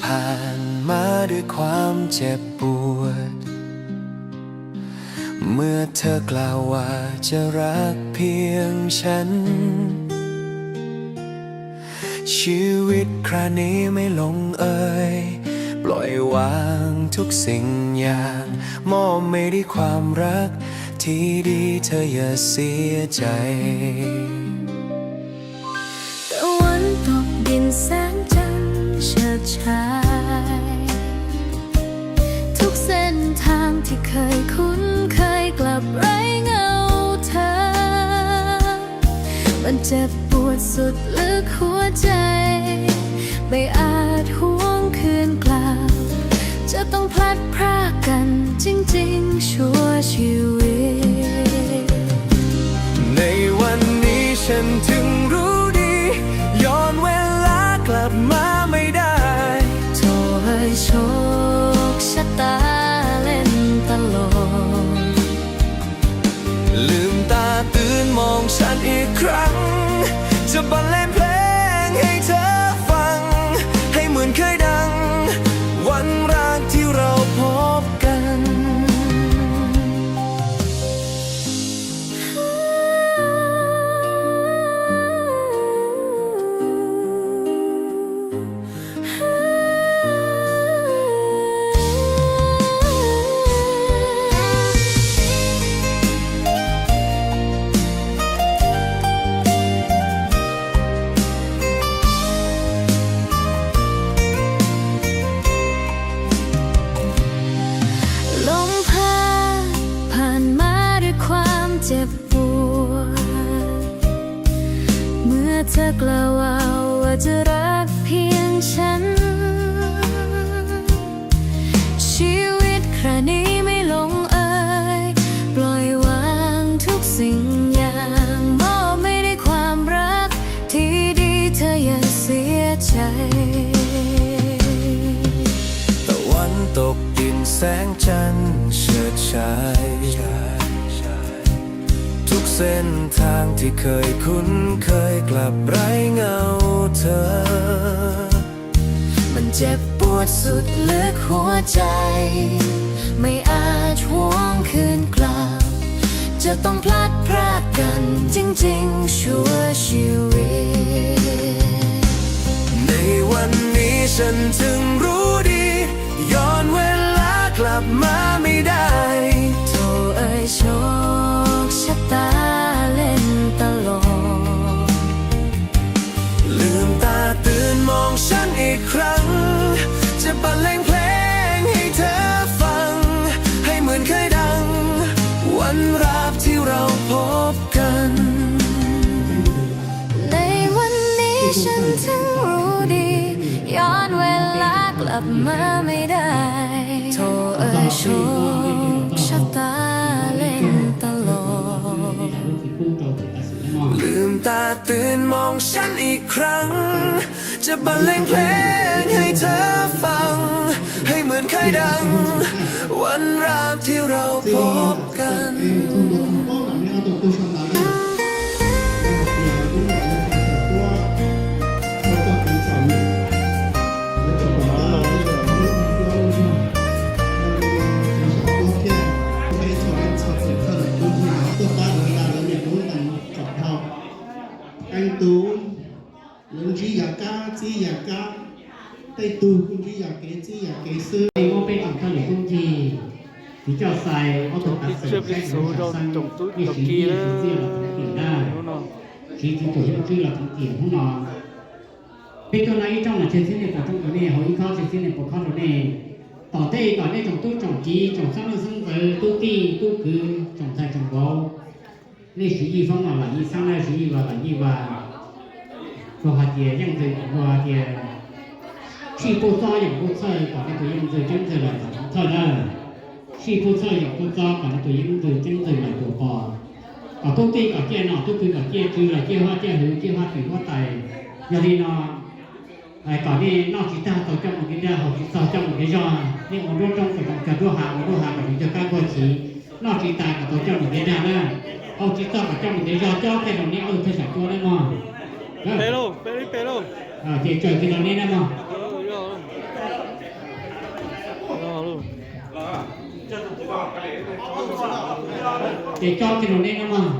ผ่านมาด้วยความเจ็บปวดเมื่อเธอกล่าวว่าจะรักเพียงฉันชีวิตคราวนี้ไม่ลงเอยปล่อยวางทุกสิ่งอย่างมอบไม่ได้ความรักที่ดีเธออย่าเสียใจตะวันตกดินแสงจันทร์เฉิดฉายทุกเส้นทางที่เคยคุ้นเคยกลับไร้เงาเธอมันเจ็บปวดสุดลึกหัวใจไม่อาจหวงคืนกลับจะต้องพลัดพรากกันจริงๆชั่วชีวิตในวันนี้ฉันถึงรู้ดีย้อนเวลากลับมาไม่ได้โทษให้โชคชะตาเล่นตลกลืมตาตื่นมองฉันอีกครั้งจะบรรเลงเพลงให้เธอฟังให้เหมือนเคยดังวันแรกที่เราพบกันเจ็บปวดเมื่อเธอกล่าวว่าจะรักเพียงฉันชีวิตคราวนี้ไม่ลงเอยปล่อยวางทุกสิ่งอย่างมอบไม่ได้ความรักที่ดีเธออย่าเสียใจตะวันตกดินแสงจันทร์เฉิดฉายทุกเส้นทางที่เคยคุ้นเคยกลับไร้เงาเธอมันเจ็บปวดสุดลึกหัวใจไม่อาจหวงคืนกลับจะต้องพลัดพรากกันจริงๆชั่วชีวิตในวันนี้ฉันถึงรู้ดีย้อนเวลากลับมาไม่ได้โทษเอ่ยโชคชะตาเล่นตลกลืมตาตื่นมองฉันอีกครั้งจะบรรเลงเพลงให้เธอฟังให้เหมือนเคยดังวันแรกที่เราพบกันในวันนี้ฉันถึงรู้ดีย้อนเวลากลับมาไม่ได้โทษเอ่ยโชคชะตาเล่นตลกลืมตาตื่นมองฉันอีกครั้งจะบรรเลงเพลงให้เธอฟังให้เหมือนเคยดังวันแรกที่เราพบกันanh tú lớn chỉ giả ca chỉ giả ca tây tu cũng chỉ giả kế chỉ giả kế sư thì có bên trong thằng này cũng chỉ cho xài có tổ tác sự cái số cho trồng túi trồng kia đó chỉ tổ chức chưa là thằng tiền không nó bên trong này trong là trên thế này trong cái này họ đi khao trên thế này của khao chỗ này tỏ tây tỏ đây trồng túi trồng chi trồng sáng sáng tới tu ti tu cứ trồng thay trồng gấuนี่สีฟ้ามาอีสานเลยสีว่าอีว่าก็หาเดียยังจะว่าเดียชีผู้ซ้ออย่างผู้ซ้อก่อนตัวยังจะจังจะหลังเท่านั้นชีผู้ซ้ออย่างผู้ซ้อก่อนตัวยังจะจังจะหลังตัวปอก็ทุกทีก็เกี่ยนอทุกทีก็เกี่ยคืออะไรเกี่ยว่าเกี่ยหือเกี่ยว่าถือว่าไตอย่างนี้นอไอ้ก่อนนี่นอกจิตตาต่อจังหวะกินได้เขาจิตต่อจังหวะกินยอนี่มันรู้จังกับการรู้หากับจะการกวนชีนอกจิตตากับต่อจังหวะกินได้นะเอาจิตต่อกับจังหวะกินยอจ่อแค่ตรงนี้เอาแค่สองตัวได้มั้งPero, pero. chị trời cái đó nên em không? để cho cái nó nên nó mà